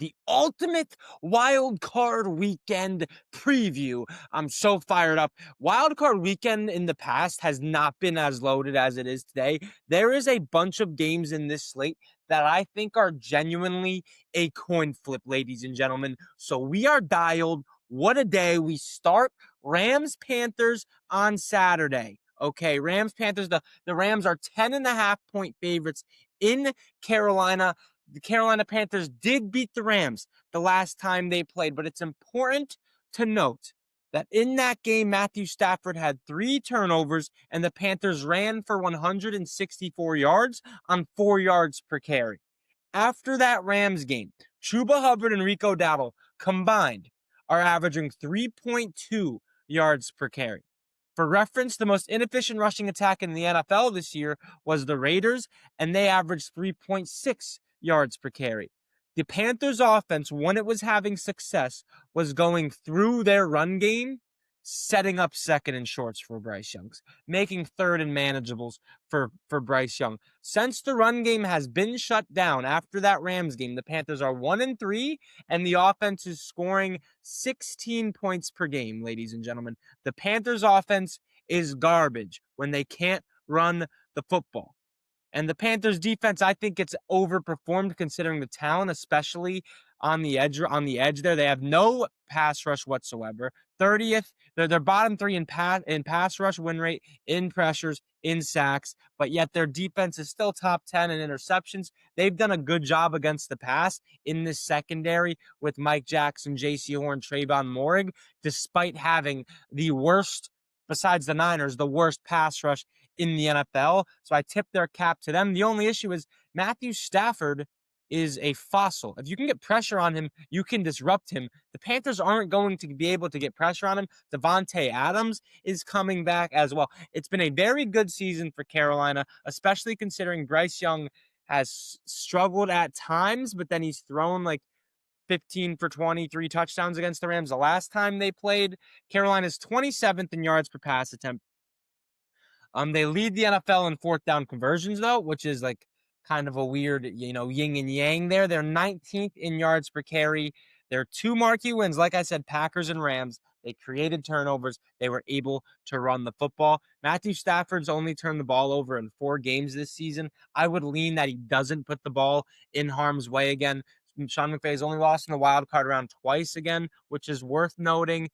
the ultimate wild card weekend preview. I'm so fired up. Wild card weekend in the past has not been as loaded as it is today. There is a bunch of games in this slate that I think are genuinely a coin flip, ladies and gentlemen. So we are dialed. What a day. We start Rams Panthers on Saturday. Okay, Rams Panthers. The Rams are 10.5 point favorites in Carolina. The Carolina Panthers did beat the Rams the last time they played, but it's important to note that in that game, Matthew Stafford had 3 turnovers and the Panthers ran for 164 yards on 4 yards per carry. After that Rams game, Chuba Hubbard and Rico Dowdle combined are averaging 3.2 yards per carry. For reference, the most inefficient rushing attack in the NFL this year was the Raiders, and they averaged 3.6 yards per carry. The Panthers' offense, when it was having success, was going through their run game, setting up second and shorts for Bryce Young, making third and manageables for Bryce Young. Since the run game has been shut down after that Rams game, the Panthers are 1-3, and the offense is scoring 16 points per game, ladies and gentlemen. The Panthers' offense is garbage when they can't run the football. And the Panthers defense, I think it's overperformed considering the talent, especially on the edge. On the edge there, they have no pass rush whatsoever. 30th, they're bottom three in pass rush win rate, in pressures, in sacks, but yet their defense is still top 10 in interceptions. They've done a good job against the pass in this secondary with Mike Jackson, J.C. Horn, Trayvon Moehrig, despite having the worst, besides the Niners, the worst pass rush in the NFL. So I tip their cap to them. The only issue is Matthew Stafford is a fossil. If you can get pressure on him, you can disrupt him. The Panthers aren't going to be able to get pressure on him. Davante Adams is coming back as well. It's been a very good season for Carolina, especially considering Bryce Young has struggled at times, but then he's thrown like 15 for 23 touchdowns against the Rams the last time they played. Carolina's 27th in yards per pass attempt. They lead the NFL in fourth down conversions, though, which is like kind of a weird, yin and yang there. They're 19th in yards per carry. Their two marquee wins, like I said, Packers and Rams. They created turnovers. They were able to run the football. Matthew Stafford's only turned the ball over in 4 games this season. I would lean that he doesn't put the ball in harm's way again. Sean McVay's only lost in the wild card round twice again, which is worth noting.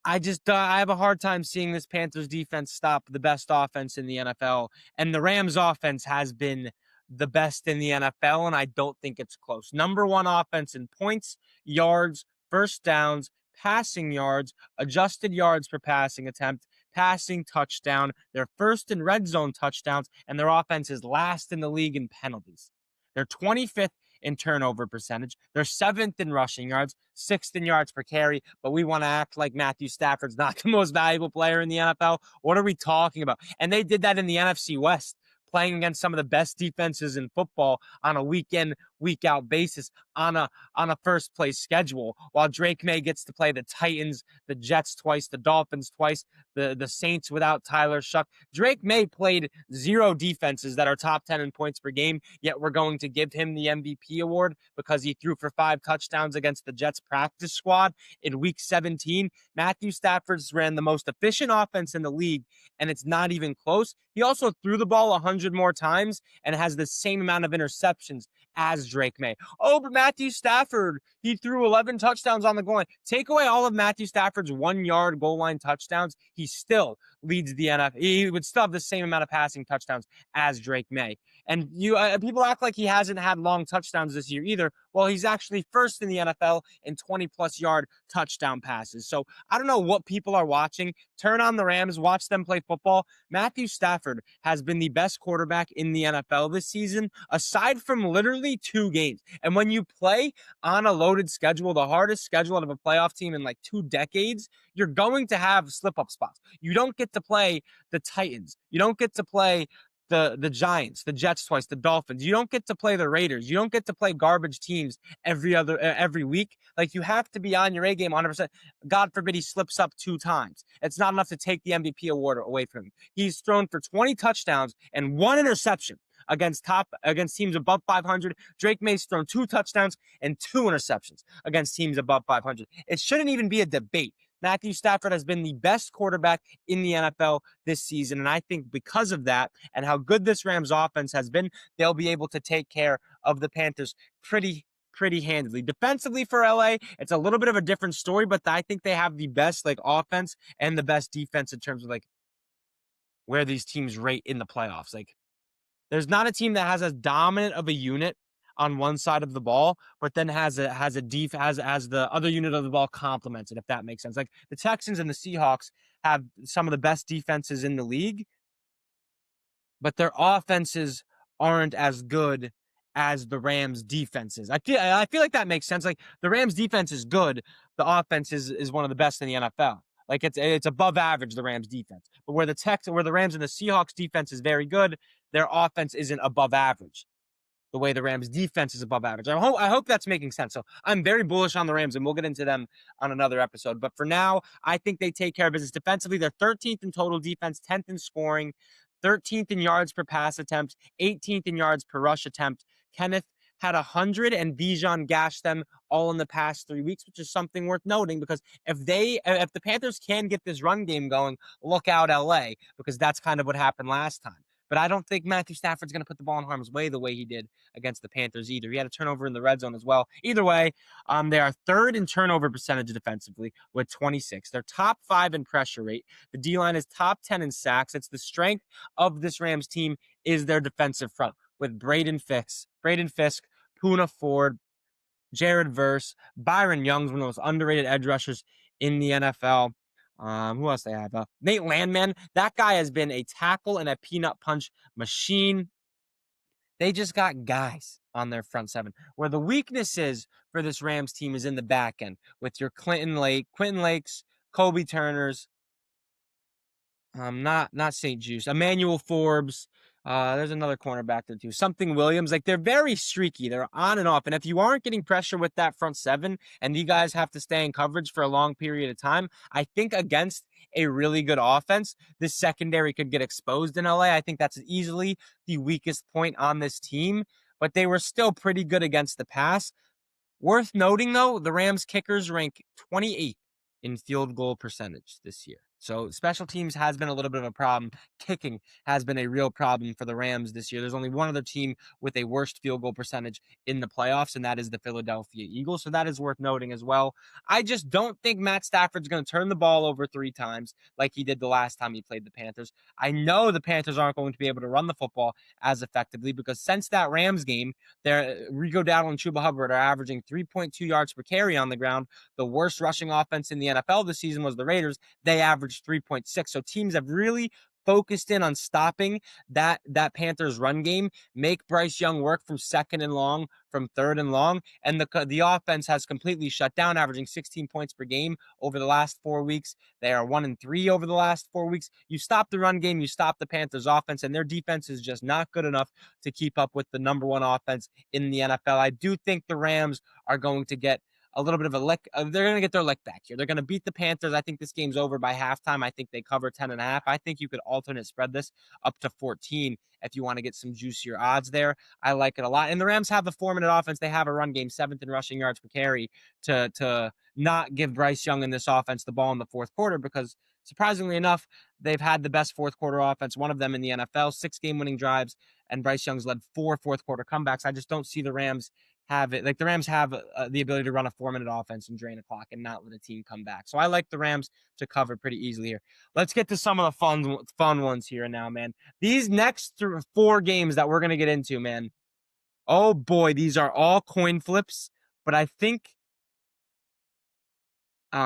I have a hard time seeing this Panthers defense stop the best offense in the NFL. And the Rams offense has been the best in the NFL, and I don't think it's close. Number one offense in points, yards, first downs, passing yards, adjusted yards per passing attempt, passing touchdown. They're first in red zone touchdowns, and their offense is last in the league in penalties. They're 25th in turnover percentage. They're 7th in rushing yards, 6th in yards per carry, but we want to act like Matthew Stafford's not the most valuable player in the NFL. What are we talking about? And they did that in the NFC West, playing against some of the best defenses in football on a week in, week out basis on a first place schedule, while Drake May gets to play the Titans, the Jets twice, the Dolphins twice, the Saints without Tyler Shuck. Drake May played 0 defenses that are top 10 in points per game, yet we're going to give him the MVP award because he threw for 5 touchdowns against the Jets practice squad in week 17. Matthew Stafford's ran the most efficient offense in the league, and it's not even close. He also threw the ball 100 more times and has the same amount of interceptions as Drake May. Oh, but Matthew Stafford, he threw 11 touchdowns on the goal line. Take away all of Matthew Stafford's 1-yard goal line touchdowns, he still leads the NFL. He would still have the same amount of passing touchdowns as Drake May. And people act like he hasn't had long touchdowns this year either. Well, he's actually first in the NFL in 20-plus yard touchdown passes. So I don't know what people are watching. Turn on the Rams, watch them play football. Matthew Stafford has been the best quarterback in the NFL this season, aside from literally 2 games. And when you play on a loaded schedule, the hardest schedule out of a playoff team in like 2 decades, you're going to have slip-up spots. You don't get to play the Titans. You don't get to play the Giants, the Jets twice, the Dolphins. You don't get to play the Raiders. You don't get to play garbage teams every week. Like, you have to be on your A game 100%. God forbid he slips up 2 times. It's not enough to take the MVP award away from him. He's thrown for 20 touchdowns and 1 interception against teams above 500. Drake May's thrown 2 touchdowns and 2 interceptions against teams above 500. It shouldn't even be a debate. Matthew Stafford has been the best quarterback in the NFL this season. And I think because of that and how good this Rams offense has been, they'll be able to take care of the Panthers pretty handily. Defensively for LA, it's a little bit of a different story, but I think they have the best offense and the best defense in terms of where these teams rate in the playoffs. There's not a team that has as dominant of a unit on one side of the ball, but then has the other unit of the ball complements it, if that makes sense. Like the Texans and the Seahawks have some of the best defenses in the league, but their offenses aren't as good as the Rams defenses. I feel like that makes sense. Like the Rams defense is good. The offense is one of the best in the NFL. Like it's above average, the Rams defense. But where the Rams and the Seahawks defense is very good, their offense isn't above average the way the Rams defense is above average. I hope that's making sense. So I'm very bullish on the Rams, and we'll get into them on another episode. But for now, I think they take care of business defensively. They're 13th in total defense, 10th in scoring, 13th in yards per pass attempt, 18th in yards per rush attempt. Kenneth had 100 and Bijan gashed them all in the past 3 weeks, which is something worth noting because if the Panthers can get this run game going, look out LA, because that's kind of what happened last time. But I don't think Matthew Stafford's going to put the ball in harm's way the way he did against the Panthers either. He had a turnover in the red zone as well. Either way, they are third in turnover percentage defensively with 26. They're top 5 in pressure rate. The D-line is top 10 in sacks. It's the strength of this Rams team is their defensive front with Braden Fisk, Poona Ford, Jared Verse, Byron Young's one of the most underrated edge rushers in the NFL. Who else they have? Nate Landman. That guy has been a tackle and a peanut punch machine. They just got guys on their front seven. Where the weakness is for this Rams team is in the back end with your Quentin Lakes, Kobe Turners, not St. Juice, Emmanuel Forbes. There's another cornerback there too. Something Williams. Like they're very streaky. They're on and off. And if you aren't getting pressure with that front seven and you guys have to stay in coverage for a long period of time, I think against a really good offense, this secondary could get exposed in LA. I think that's easily the weakest point on this team, but they were still pretty good against the pass. Worth noting, though, the Rams kickers rank 28th in field goal percentage this year. So special teams has been a little bit of a problem. Kicking has been a real problem for the Rams this year. There's only one other team with a worst field goal percentage in the playoffs, and that is the Philadelphia Eagles. So that is worth noting as well. I just don't think Matt Stafford's going to turn the ball over 3 times like he did the last time he played the Panthers. I know the Panthers aren't going to be able to run the football as effectively because since that Rams game, Rico Dowdle and Chuba Hubbard are averaging 3.2 yards per carry on the ground. The worst rushing offense in the NFL this season was the Raiders. They averaged 3.6. So teams have really focused in on stopping that Panthers run game, make Bryce Young work from second and long, from third and long, and the offense has completely shut down, averaging 16 points per game over the last 4 weeks. They are 1-3 over the last 4 weeks. You stop the run game, you stop the Panthers offense, and their defense is just not good enough to keep up with the number 1 offense in the NFL. I do think the Rams are going to get a little bit of a lick. They're going to get their lick back here. They're going to beat the Panthers. I think this game's over by halftime. I think they cover 10.5. I think you could alternate spread this up to 14 if you want to get some juicier odds there. I like it a lot. And the Rams have the 4-minute offense. They have a run game, 7th in rushing yards per carry to not give Bryce Young in this offense the ball in the fourth quarter because surprisingly enough, they've had the best fourth quarter offense, one of them in the NFL, 6 game-winning drives, and Bryce Young's led 4 fourth quarter comebacks. I just don't see the Rams have it. Like the Rams have the ability to run a 4-minute offense and drain a clock and not let a team come back. So I like the Rams to cover pretty easily here. Let's get to some of the fun ones here now, man. These next 4 games that we're going to get into, man. Oh boy, these are all coin flips, but I don't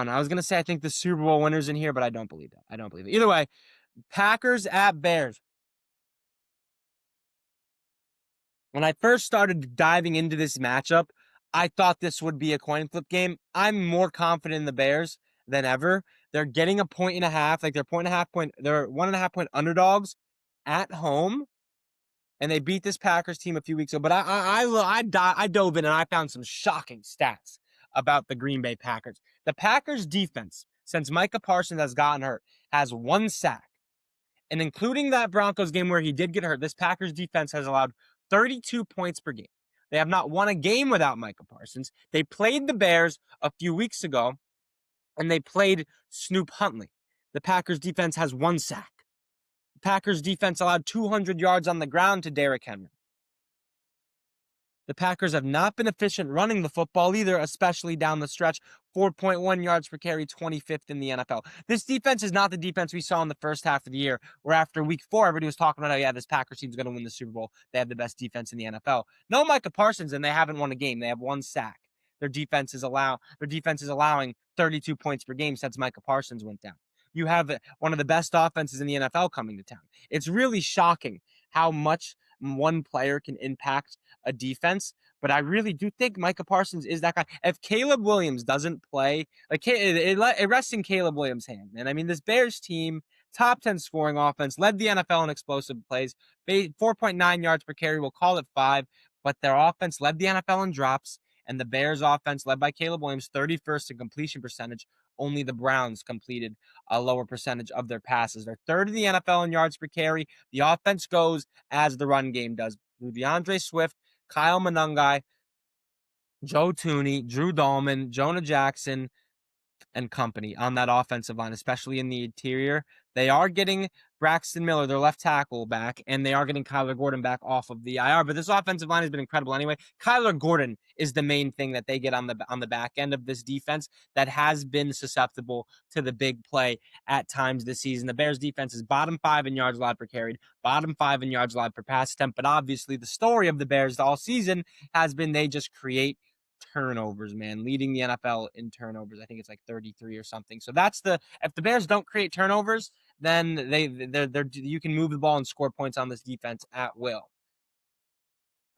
know. I was going to say I think the Super Bowl winner's in here, but I don't believe that. I don't believe it. Either way, Packers at Bears. When I first started diving into this matchup, I thought this would be a coin flip game. I'm more confident in the Bears than ever. They're getting a 1.5. Like they're 1.5 point. They're 1.5 point underdogs at home, and they beat this Packers team a few weeks ago. But I dove in and I found some shocking stats about the Green Bay Packers. The Packers defense, since Micah Parsons has gotten hurt, has 1 sack And including that Broncos game where he did get hurt, this Packers defense has allowed 32 points per game. They have not won a game without Micah Parsons. They played the Bears a few weeks ago, and they played Snoop Huntley. The Packers defense has 1 sack. The Packers defense allowed 200 yards on the ground to Derrick Henry. The Packers have not been efficient running the football either, especially down the stretch. 4.1 yards per carry, 25th in the NFL. This defense is not the defense we saw in the first half of the year, where after week 4, everybody was talking about, oh, yeah, this Packers team's going to win the Super Bowl. They have the best defense in the NFL. No Micah Parsons, and they haven't won a game. They have 1 sack. Their defense is allowing 32 points per game since Micah Parsons went down. You have one of the best offenses in the NFL coming to town. It's really shocking how much one player can impact a defense, but I really do think Micah Parsons is that guy. If Caleb Williams doesn't play, like it rests in Caleb Williams' hand. And I mean, this Bears team, top 10 scoring offense, led the NFL in explosive plays, 4.9 yards per carry. We'll call it 5, but their offense led the NFL in drops, and the Bears' offense, led by Caleb Williams, 31st in completion percentage. Only the Browns completed a lower percentage of their passes. They're third in the NFL in yards per carry. The offense goes as the run game does. DeAndre Swift, Kyle Monangai, Joe Thuney, Drew Dahlman, Jonah Jackson, and company on that offensive line, especially in the interior. They are getting Braxton Miller, their left tackle, back, and they are getting Kyler Gordon back off of the IR. But this offensive line has been incredible anyway. Kyler Gordon is the main thing that they get on the back end of this defense that has been susceptible to the big play at times this season. The Bears defense is bottom 5 in yards allowed per carried, bottom 5 in yards allowed per pass attempt. But obviously, the story of the Bears all season has been they just create turnovers, man, leading the NFL in turnovers. I think it's like 33 or something. So that's if the Bears don't create turnovers, then they're you can move the ball and score points on this defense at will.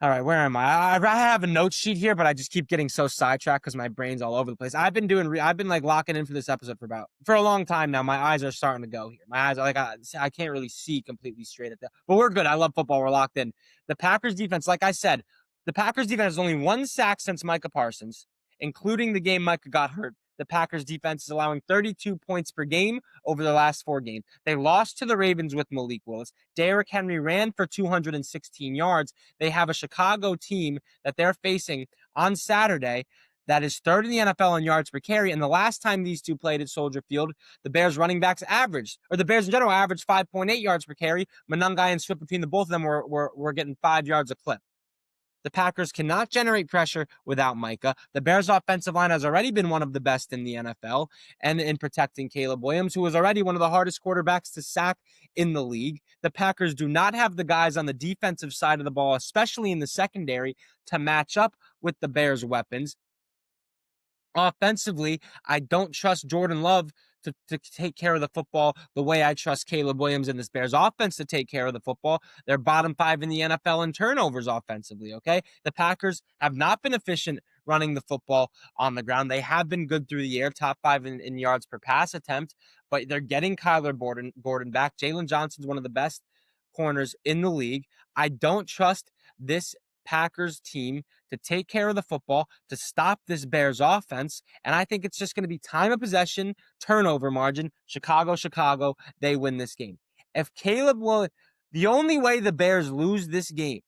All right, where am I? I have a note sheet here, but I just keep getting so sidetracked because my brain's all over the place. I've been like locking in for this episode for a long time now. My eyes are starting to go here. My eyes are like I can't really see completely straight at that, but we're good. I love football. We're locked in. The Packers defense, like I said, the Packers defense has only 1 sack since Micah Parsons, including the game Micah got hurt. The Packers defense is allowing 32 points per game over the last 4 games. They lost to the Ravens with Malik Willis. Derrick Henry ran for 216 yards. They have a Chicago team that they're facing on Saturday that is third in the NFL in yards per carry. And the last time these two played at Soldier Field, the Bears running backs the Bears in general averaged 5.8 yards per carry. Monangai and Swift, between the both of them, were getting 5 yards a clip. The Packers cannot generate pressure without Micah. The Bears' offensive line has already been one of the best in the NFL and in protecting Caleb Williams, who is already one of the hardest quarterbacks to sack in the league. The Packers do not have the guys on the defensive side of the ball, especially in the secondary, to match up with the Bears' weapons. Offensively, I don't trust Jordan Love to take care of the football the way I trust Caleb Williams and this Bears offense to take care of the football. They're bottom 5 in the NFL in turnovers offensively, okay? The Packers have not been efficient running the football on the ground. They have been good through the air, top 5 in yards per pass attempt, but they're getting Kyler Gordon back. Jalen Johnson's one of the best corners in the league. I don't trust this Packers team to take care of the football, to stop this Bears offense. And I think it's just going to be time of possession, turnover margin. Chicago, they win this game. If the only way the Bears lose this game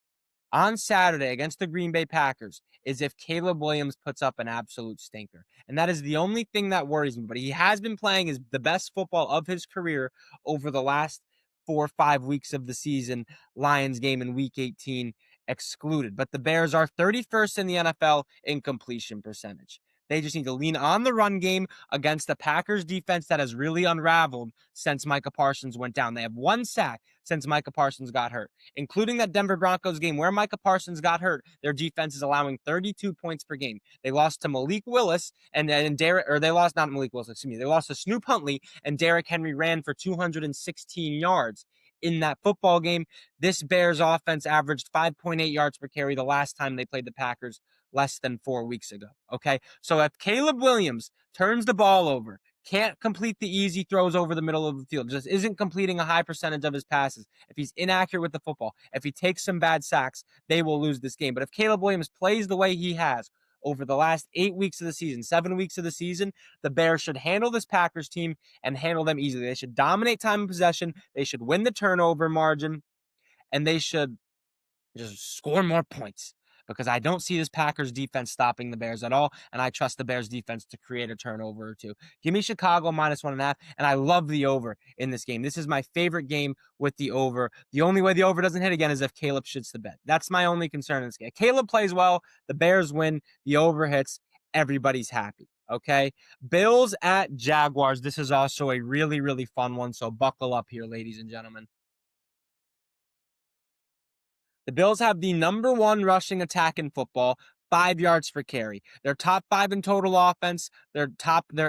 on Saturday against the Green Bay Packers is if Caleb Williams puts up an absolute stinker. And that is the only thing that worries me. But he has been playing the best football of his career over the last 4 or 5 weeks of the season. Lions game in week 18 excluded. But the Bears are 31st in the NFL in completion percentage. They just need to lean on the run game against the Packers defense that has really unraveled since Micah Parsons went down. They have 1 sack since Micah Parsons got hurt, including that Denver Broncos game where Micah Parsons got hurt. Their defense is allowing 32 points per game. They lost to Malik Willis they lost to Snoop Huntley, and Derrick Henry ran for 216 yards in that football game. This Bears offense averaged 5.8 yards per carry the last time they played the Packers less than 4 weeks ago. Okay. So if Caleb Williams turns the ball over, can't complete the easy throws over the middle of the field, just isn't completing a high percentage of his passes, if he's inaccurate with the football, if he takes some bad sacks, they will lose this game. But if Caleb Williams plays the way he has over the last 8 weeks of the season, 7 weeks of the season, the Bears should handle this Packers team and handle them easily. They should dominate time of possession. They should win the turnover margin, and they should just score more points, because I don't see this Packers defense stopping the Bears at all, and I trust the Bears defense to create a turnover or two. Give me Chicago -1.5, and I love the over in this game. This is my favorite game with the over. The only way the over doesn't hit again is if Caleb shits the bed. That's my only concern in this game. Caleb plays well, the Bears win, the over hits, everybody's happy. Okay, Bills at Jaguars. This is also a really, really fun one, so buckle up here, ladies and gentlemen. The Bills have the number one rushing attack in football, 5 yards per carry. They're top five in total offense. They're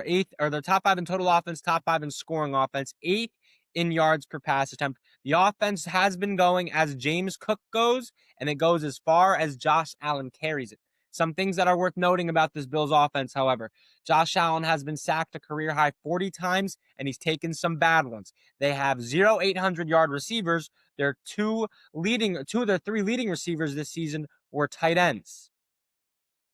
eighth, or they're top five in total offense, top five in scoring offense, eighth in yards per pass attempt. The offense has been going as James Cook goes, and it goes as far as Josh Allen carries it. Some things that are worth noting about this Bills offense, however: Josh Allen has been sacked a career high 40 times, and he's taken some bad ones. They have 800-yard receivers. Two of their three leading receivers this season were tight ends.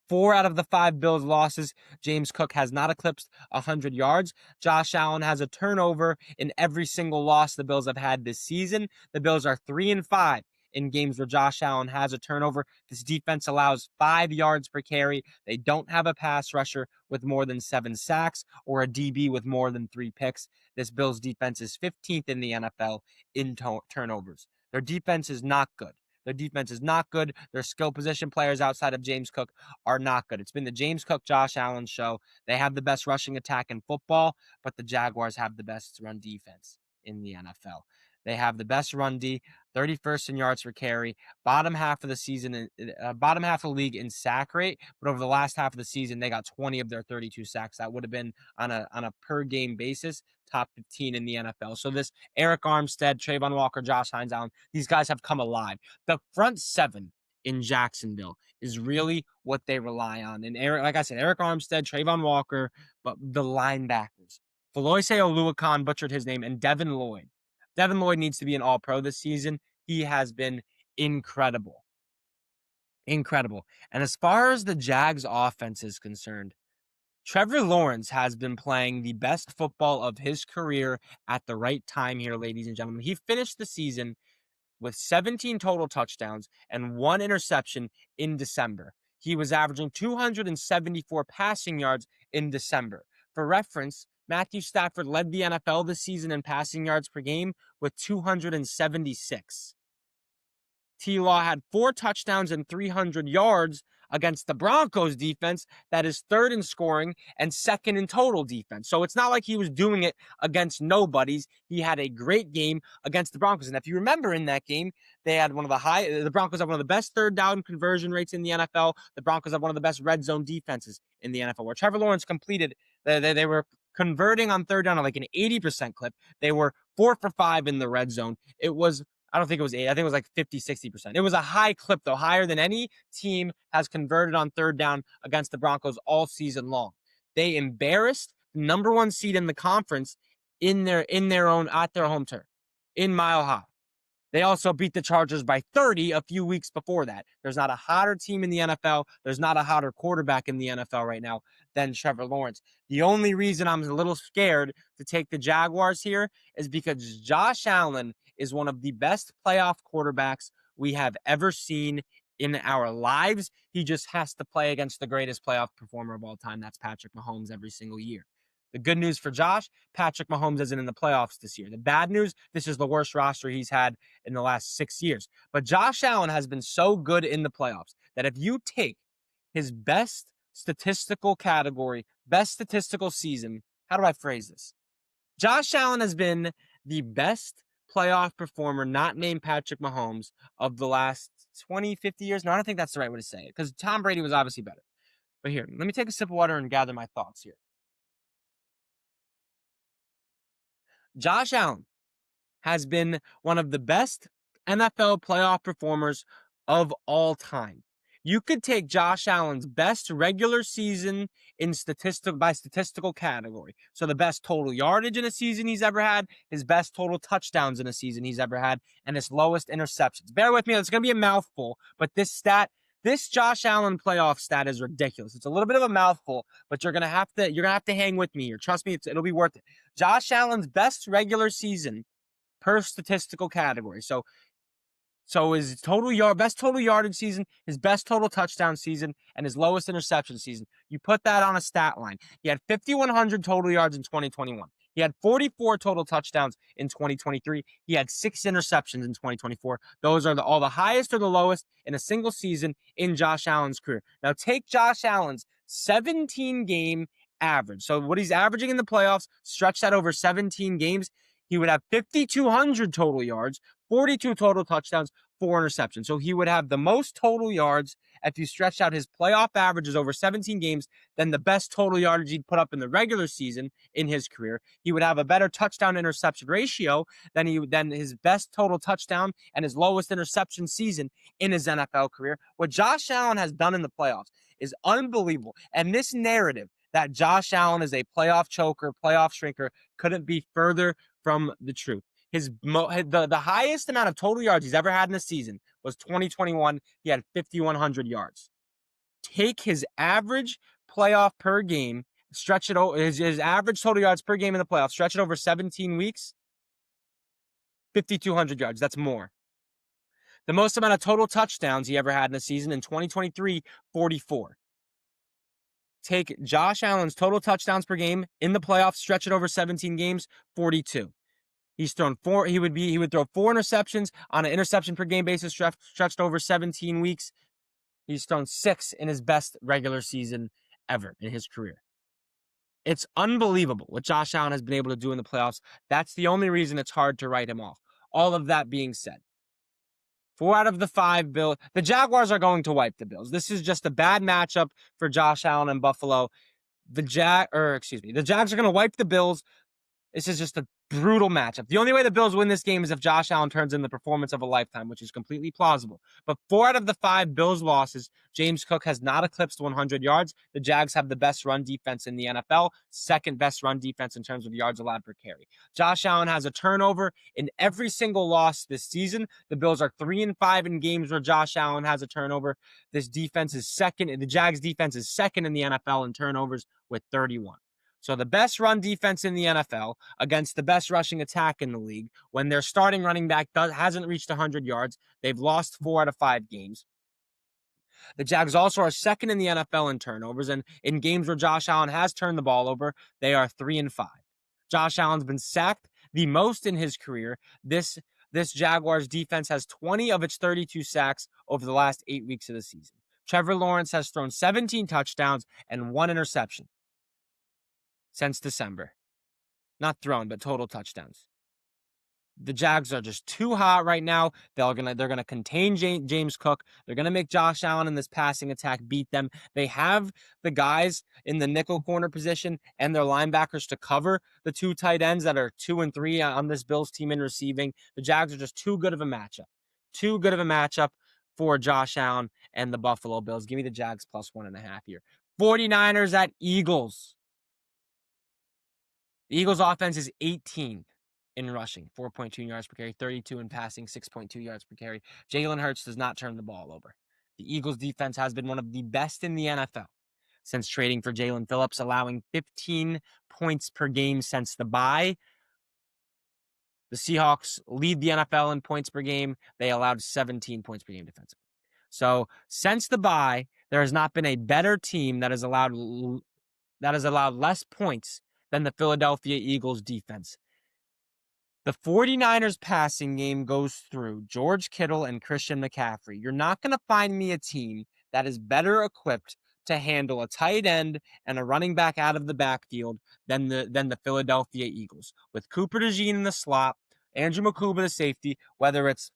4 out of the 5 Bills losses, James Cook has not eclipsed 100 yards. Josh Allen has a turnover in every single loss the Bills have had this season. The Bills are 3-5 in games where Josh Allen has a turnover. This defense allows 5 yards per carry. They don't have a pass rusher with more than 7 sacks or a DB with more than 3 picks. This Bills defense is 15th in the NFL in turnovers. Their defense is not good. Their defense is not good. Their skill position players outside of James Cook are not good. It's been the James Cook, Josh Allen show. They have the best rushing attack in football, but the Jaguars have the best run defense in the NFL. They have the best run D, 31st in yards per carry, bottom half of the season, bottom half of the league in sack rate. But over the last half of the season, they got 20 of their 32 sacks. That would have been on a per game basis, top 15 in the NFL. So this Arik Armstead, Trayvon Walker, Josh Hines Allen, these guys have come alive. The front seven in Jacksonville is really what they rely on. And like I said, Arik Armstead, Trayvon Walker, but the linebackers, Faloise Oluokun, butchered his name, and Devin Lloyd. Devin Lloyd needs to be an all-pro this season. He has been incredible. Incredible. And as far as the Jags offense is concerned, Trevor Lawrence has been playing the best football of his career at the right time here, ladies and gentlemen. He finished the season with 17 total touchdowns and 1 interception in December. He was averaging 274 passing yards in December. For reference, Matthew Stafford led the NFL this season in passing yards per game with 276. T-Law had 4 touchdowns and 300 yards against the Broncos defense that is third in scoring and second in total defense. So it's not like he was doing it against nobodies. He had a great game against the Broncos. And if you remember in that game, the Broncos have one of the best third down conversion rates in the NFL. The Broncos have one of the best red zone defenses in the NFL, where Trevor Lawrence completed, they were converting on third down at like an 80% clip. They were 4 for 5 in the red zone. I don't think it was 8. I think it was like 50, 60%. It was a high clip, though, higher than any team has converted on third down against the Broncos all season long. They embarrassed the number 1 seed in the conference at their home turf in Mile High. They also beat the Chargers by 30 a few weeks before that. There's not a hotter team in the NFL. There's not a hotter quarterback in the NFL right now than Trevor Lawrence. The only reason I'm a little scared to take the Jaguars here is because Josh Allen is one of the best playoff quarterbacks we have ever seen in our lives. He just has to play against the greatest playoff performer of all time. That's Patrick Mahomes every single year. The good news for Josh, Patrick Mahomes isn't in the playoffs this year. The bad news, this is the worst roster he's had in the last 6 years. But Josh Allen has been so good in the playoffs that if you take his best statistical category, best statistical season, how do I phrase this? Josh Allen has been the best playoff performer, not named Patrick Mahomes, of the last 20, 50 years. No, I don't think that's the right way to say it, because Tom Brady was obviously better. But here, let me take a sip of water and gather my thoughts here. Josh Allen has been one of the best NFL playoff performers of all time. You could take Josh Allen's best regular season by statistical category. So the best total yardage in a season he's ever had, his best total touchdowns in a season he's ever had, and his lowest interceptions. Bear with me, it's going to be a mouthful, but this This Josh Allen playoff stat is ridiculous. It's a little bit of a mouthful, but you're gonna have to hang with me here. Trust me, it'll be worth it. Josh Allen's best regular season per statistical category. So his best total yardage season, his best total touchdown season, and his lowest interception season. You put that on a stat line. He had 5,100 total yards in 2021. He had 44 total touchdowns in 2023. He had 6 interceptions in 2024. Those are all the highest or the lowest in a single season in Josh Allen's career. Now take Josh Allen's 17-game average. So what he's averaging in the playoffs, stretch that over 17 games. He would have 5,200 total yards, 42 total touchdowns, 4 interceptions. So he would have the most total yards if you stretch out his playoff averages over 17 games than the best total yardage he'd put up in the regular season in his career. He would have a better touchdown interception ratio than his best total touchdown and his lowest interception season in his NFL career. What Josh Allen has done in the playoffs is unbelievable. And this narrative that Josh Allen is a playoff choker, playoff shrinker, couldn't be further from the truth. The highest amount of total yards he's ever had in a season was 2021. He had 5,100 yards. Take his average playoff per game, stretch it over his average total yards per game in the playoffs, stretch it over 17 weeks, 5,200 yards. That's more. The most amount of total touchdowns he ever had in a season in 2023, 44. Take Josh Allen's total touchdowns per game in the playoffs, stretch it over 17 games, 42. He's thrown 4. He would throw 4 interceptions on an interception per game basis, stretched over 17 weeks. He's thrown 6 in his best regular season ever in his career. It's unbelievable what Josh Allen has been able to do in the playoffs. That's the only reason it's hard to write him off. All of that being said, 4 out of the 5 Bills. The Jaguars are going to wipe the Bills. This is just a bad matchup for Josh Allen and Buffalo. The Jags are going to wipe the Bills. This is just a brutal matchup. The only way the Bills win this game is if Josh Allen turns in the performance of a lifetime, which is completely plausible. But 4 out of the 5 Bills losses, James Cook has not eclipsed 100 yards. The Jags have the best run defense in the NFL, second best run defense in terms of yards allowed per carry. Josh Allen has a turnover in every single loss this season. The Bills are 3-5 in games where Josh Allen has a turnover. This defense is second. The Jags defense is second in the NFL in turnovers with 31. So the best run defense in the NFL against the best rushing attack in the league, when their starting running back hasn't reached 100 yards, they've lost 4 out of 5 games. The Jags also are second in the NFL in turnovers, and in games where Josh Allen has turned the ball over, they are 3-5. Josh Allen's been sacked the most in his career. This Jaguars defense has 20 of its 32 sacks over the last 8 weeks of the season. Trevor Lawrence has thrown 17 touchdowns and 1 interception since December. Not thrown, but total touchdowns. The Jags are just too hot right now. They're gonna contain James Cook. They're gonna make Josh Allen in this passing attack beat them. They have the guys in the nickel corner position and their linebackers to cover the 2 tight ends that are 2 and 3 on this Bills team in receiving. The Jags are just too good of a matchup. Too good of a matchup for Josh Allen and the Buffalo Bills. Give me the Jags plus 1.5 here. 49ers at Eagles. The Eagles' offense is 18th in rushing, 4.2 yards per carry, 32 in passing, 6.2 yards per carry. Jalen Hurts does not turn the ball over. The Eagles' defense has been one of the best in the NFL since trading for Jalen Phillips, allowing 15 points per game since the bye. The Seahawks lead the NFL in points per game. They allowed 17 points per game defensively. So since the bye, there has not been a better team that has allowed less points than the Philadelphia Eagles defense. The 49ers passing game goes through George Kittle and Christian McCaffrey. You're not going to find me a team that is better equipped to handle a tight end and a running back out of the backfield than the Philadelphia Eagles. With Cooper DeJean in the slot, Andrew Mukuba the safety, whether it's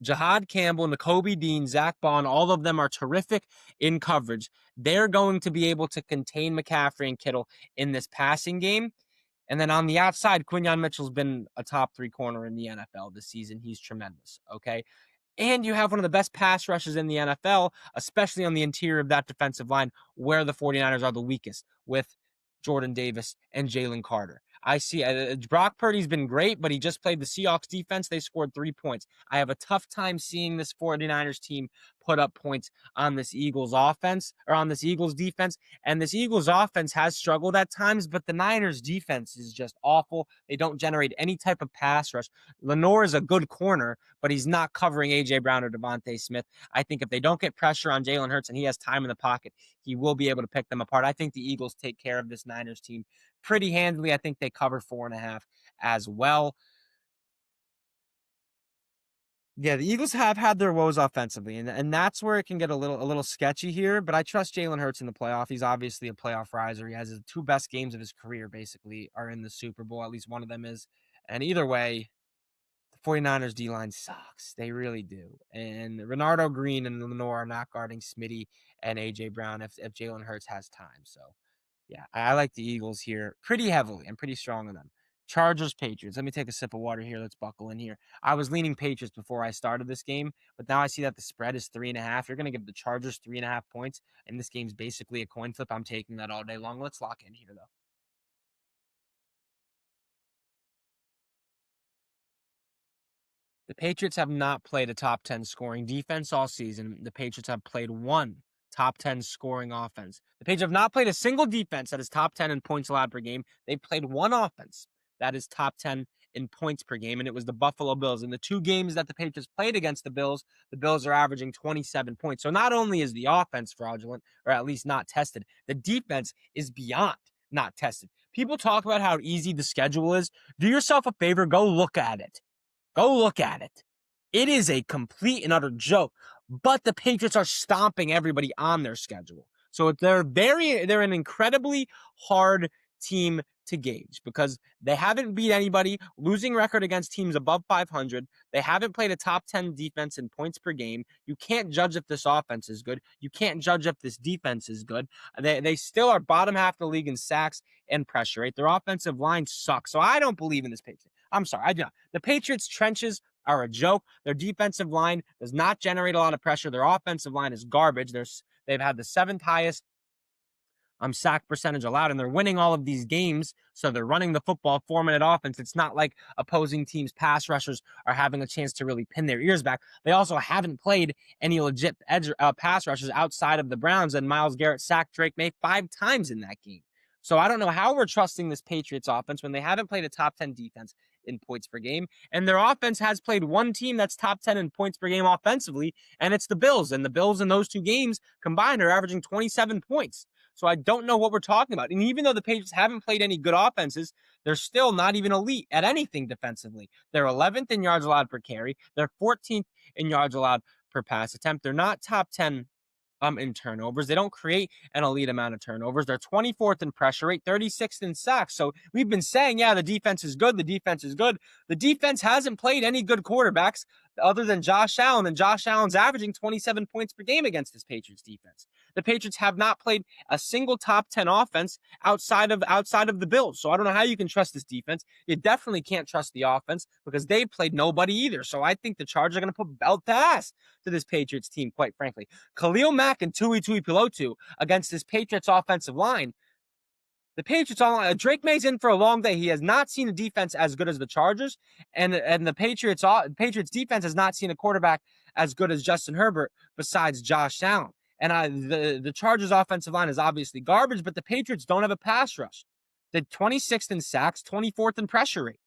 Jahad Campbell, Nakobe Dean, Zach Bond, all of them are terrific in coverage. They're going to be able to contain McCaffrey and Kittle in this passing game. And then on the outside, Quinyon Mitchell's been a top 3 corner in the NFL this season. He's tremendous, okay? And you have one of the best pass rushes in the NFL, especially on the interior of that defensive line, where the 49ers are the weakest, with Jordan Davis and Jalen Carter. I see Brock Purdy's been great, but he just played the Seahawks defense. They scored 3 points. I have a tough time seeing this 49ers team put up points on this Eagles offense or on this Eagles defense. And this Eagles offense has struggled at times, but the Niners defense is just awful. They don't generate any type of pass rush. Lenore is a good corner, but he's not covering A.J. Brown or Devontae Smith. I think if they don't get pressure on Jalen Hurts and he has time in the pocket, he will be able to pick them apart. I think the Eagles take care of this Niners team pretty handily. I think they cover 4.5 as well. Yeah, the Eagles have had their woes offensively, and that's where it can get a little sketchy here. But I trust Jalen Hurts in the playoff. He's obviously a playoff riser. He has his two best games of his career, basically, are in the Super Bowl. At least one of them is. And either way, the 49ers D line sucks. They really do. And Renardo Green and Lenore are not guarding Smitty and AJ Brown if Jalen Hurts has time. So yeah, I like the Eagles here pretty heavily. I'm pretty strong on them. Chargers, Patriots. Let me take a sip of water here. Let's buckle in here. I was leaning Patriots before I started this game, but now I see that the spread is 3.5. You're going to give the Chargers 3.5 points, and this game's basically a coin flip. I'm taking that all day long. Let's lock in here, though. The Patriots have not played a top 10 scoring defense all season. The Patriots have played one top 10 scoring offense. The Patriots have not played a single defense that is top 10 in points allowed per game. They've played one offense that is top 10 in points per game, and it was the Buffalo Bills. In the two games that the Patriots played against the Bills are averaging 27 points. So not only is the offense fraudulent, or at least not tested, the defense is beyond not tested. People talk about how easy the schedule is. Do yourself a favor, go look at it. Go look at it. It is a complete and utter joke. But the Patriots are stomping everybody on their schedule. So they're an incredibly hard team to gauge because they haven't beat anybody, losing record against teams above 500. They haven't played a top 10 defense in points per game. You can't judge if this offense is good. You can't judge if this defense is good. They still are bottom half of the league in sacks and pressure rate. Their offensive line sucks. So I don't believe in this Patriots. I'm sorry, I do not. The Patriots' trenches are a joke. Their defensive line does not generate a lot of pressure. Their offensive line is garbage. They've had the seventh highest sack percentage allowed, and they're winning all of these games. So they're running the football 4-minute offense. It's not like opposing teams' pass rushers are having a chance to really pin their ears back. They also haven't played any legit pass rushers outside of the Browns, and Myles Garrett sacked Drake May 5 times in that game. So I don't know how we're trusting this Patriots offense when they haven't played a top 10 defense in points per game. And their offense has played one team that's top 10 in points per game offensively, and it's the Bills. And the Bills in those two games combined are averaging 27 points. So I don't know what we're talking about. And even though the Patriots haven't played any good offenses, they're still not even elite at anything defensively. They're 11th in yards allowed per carry. They're 14th in yards allowed per pass attempt. They're not top 10 in turnovers. They don't create an elite amount of turnovers. They're 24th in pressure rate, 36th in sacks. So we've been saying, yeah, the defense is good. The defense is good. The defense hasn't played any good quarterbacks other than Josh Allen, and Josh Allen's averaging 27 points per game against this Patriots defense. The Patriots have not played a single top 10 offense outside of the Bills. So I don't know how you can trust this defense. You definitely can't trust the offense because they've played nobody either. So I think the Chargers are going to put belt to ass to this Patriots team, quite frankly. Khalil Mack and Tui Tuipulotu against this Patriots offensive line. The Patriots online. Drake May's in for a long day. He has not seen a defense as good as the Chargers, and the Patriots defense has not seen a quarterback as good as Justin Herbert besides Josh Allen. And the Chargers offensive line is obviously garbage, but the Patriots don't have a pass rush. They're 26th in sacks, 24th in pressure rate.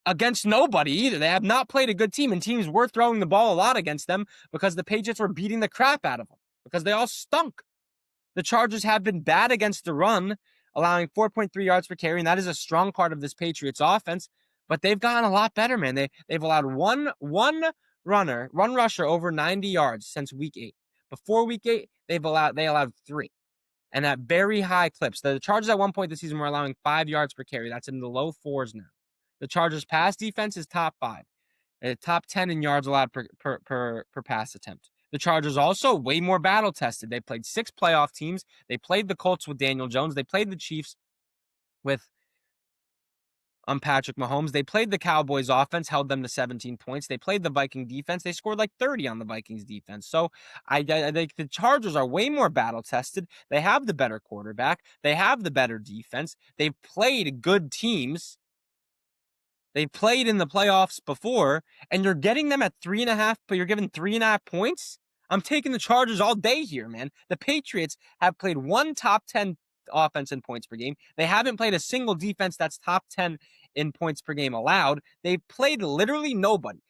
Against nobody either. They have not played a good team, and teams were throwing the ball a lot against them because the Patriots were beating the crap out of them because they all stunk. The Chargers have been bad against the run, allowing 4.3 yards per carry, and that is a strong part of this Patriots offense. But they've gotten a lot better, man. They've allowed one rusher over 90 yards since week 8. Before week 8, they allowed 3, and at very high clips. The Chargers at one point this season were allowing 5 yards per carry. That's in the low 4s now. The Chargers' pass defense is top 5, top 10 in yards allowed per pass attempt. The Chargers also way more battle tested. They played 6 playoff teams. They played the Colts with Daniel Jones. They played the Chiefs with Patrick Mahomes. They played the Cowboys offense, held them to 17 points. They played the Viking defense. They scored like 30 on the Vikings defense. So I think the Chargers are way more battle tested. They have the better quarterback. They have the better defense. They've played good teams. They played in the playoffs before, and you're getting them at 3.5, but you're giving 3.5 points? I'm taking the Chargers all day here, man. The Patriots have played one top 10 offense in points per game. They haven't played a single defense that's top 10 in points per game allowed. They've played literally nobody.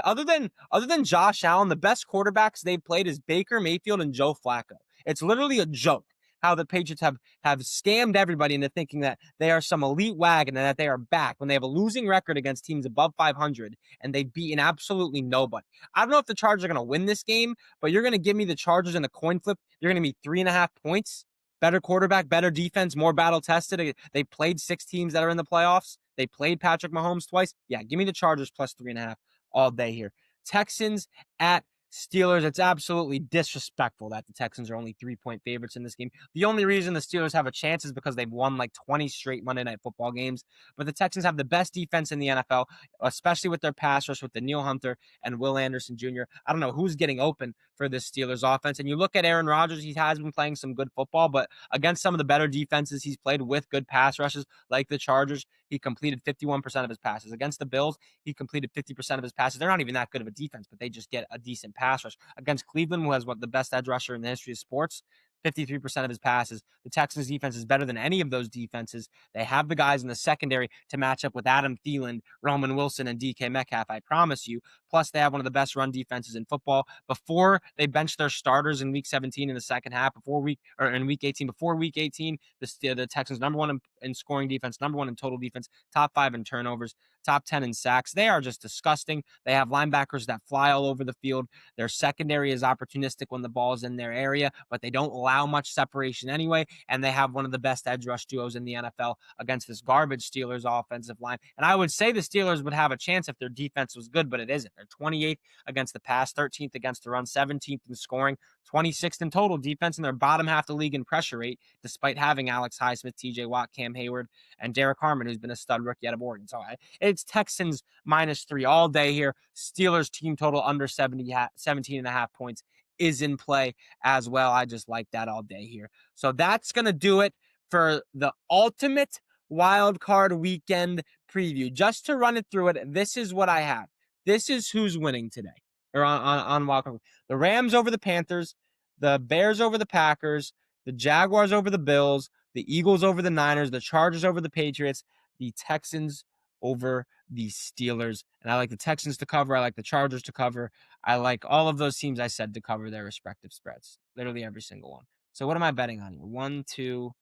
Other than Josh Allen, the best quarterbacks they've played is Baker Mayfield and Joe Flacco. It's literally a joke how the Patriots have scammed everybody into thinking that they are some elite wagon and that they are back when they have a losing record against teams above 500 and they've beaten absolutely nobody. I don't know if the Chargers are going to win this game, but you're going to give me the Chargers in a coin flip. You're going to be 3.5 points. Better quarterback, better defense, more battle tested. They played 6 teams that are in the playoffs. They played Patrick Mahomes twice. Yeah, give me the Chargers plus 3.5 all day here. Texans at Steelers. It's absolutely disrespectful that the Texans are only 3-point favorites in this game. The only reason the Steelers have a chance is because they've won like 20 straight Monday Night Football games. But the Texans have the best defense in the NFL, especially with their pass rush with Danielle Hunter and Will Anderson Jr. I don't know who's getting open for this Steelers offense. And you look at Aaron Rodgers, he has been playing some good football, but against some of the better defenses he's played with good pass rushes like the Chargers, he completed 51% of his passes. Against the Bills, he completed 50% of his passes. They're not even that good of a defense, but they just get a decent pass rush. Against Cleveland, who has the best edge rusher in the history of sports, 53% of his passes. The Texans defense is better than any of those defenses. They have the guys in the secondary to match up with Adam Thielen, Roman Wilson, and DK Metcalf, I promise you. Plus, they have one of the best run defenses in football. Before they benched their starters in week 17 in the second half, in week 18, before week 18, the Texans number one in scoring defense, number one in total defense, top 5 in turnovers, top 10 in sacks. They are just disgusting. They have linebackers that fly all over the field. Their secondary is opportunistic when the ball is in their area, but they don't allow much separation anyway. And they have one of the best edge rush duos in the NFL against this garbage Steelers offensive line. And I would say the Steelers would have a chance if their defense was good, but it isn't. They're 28th against the pass, 13th against the run, 17th in scoring, 26th in total defense, and they're bottom half the league in pressure rate, despite having Alex Highsmith, TJ Watt, Cam Hayward, and Derek Harmon, who's been a stud rookie out of Oregon. So it's Texans -3 all day here. Steelers team total under 17.5 points is in play as well. I just like that all day here. So that's going to do it for the ultimate wild card weekend preview. Just to run it through it, this is what I have. This is who's winning today or on wild card. The Rams over the Panthers, the Bears over the Packers, the Jaguars over the Bills, the Eagles over the Niners, the Chargers over the Patriots, the Texans over the Steelers. And I like the Texans to cover. I like the Chargers to cover. I like all of those teams I said to cover their respective spreads. Literally every single one. So what am I betting on here? 1, 2.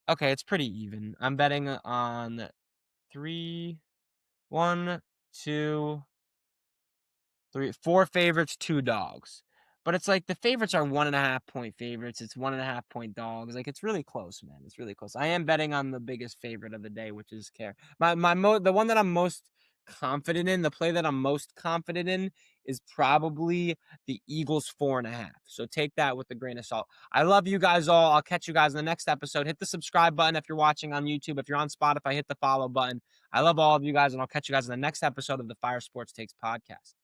Okay, it's pretty even. I'm betting on 3, 1, 2, 3, 4 favorites, 2 dogs. But it's like the favorites are 1.5 point favorites. It's 1.5 point dogs. Like it's really close, man. It's really close. I am betting on the biggest favorite of the day, which is Care. The one that I'm most confident in, the play that I'm most confident in is probably the Eagles 4.5. So take that with a grain of salt. I love you guys all. I'll catch you guys in the next episode. Hit the subscribe button if you're watching on YouTube. If you're on Spotify, hit the follow button. I love all of you guys, and I'll catch you guys in the next episode of the Fire Sports Takes podcast.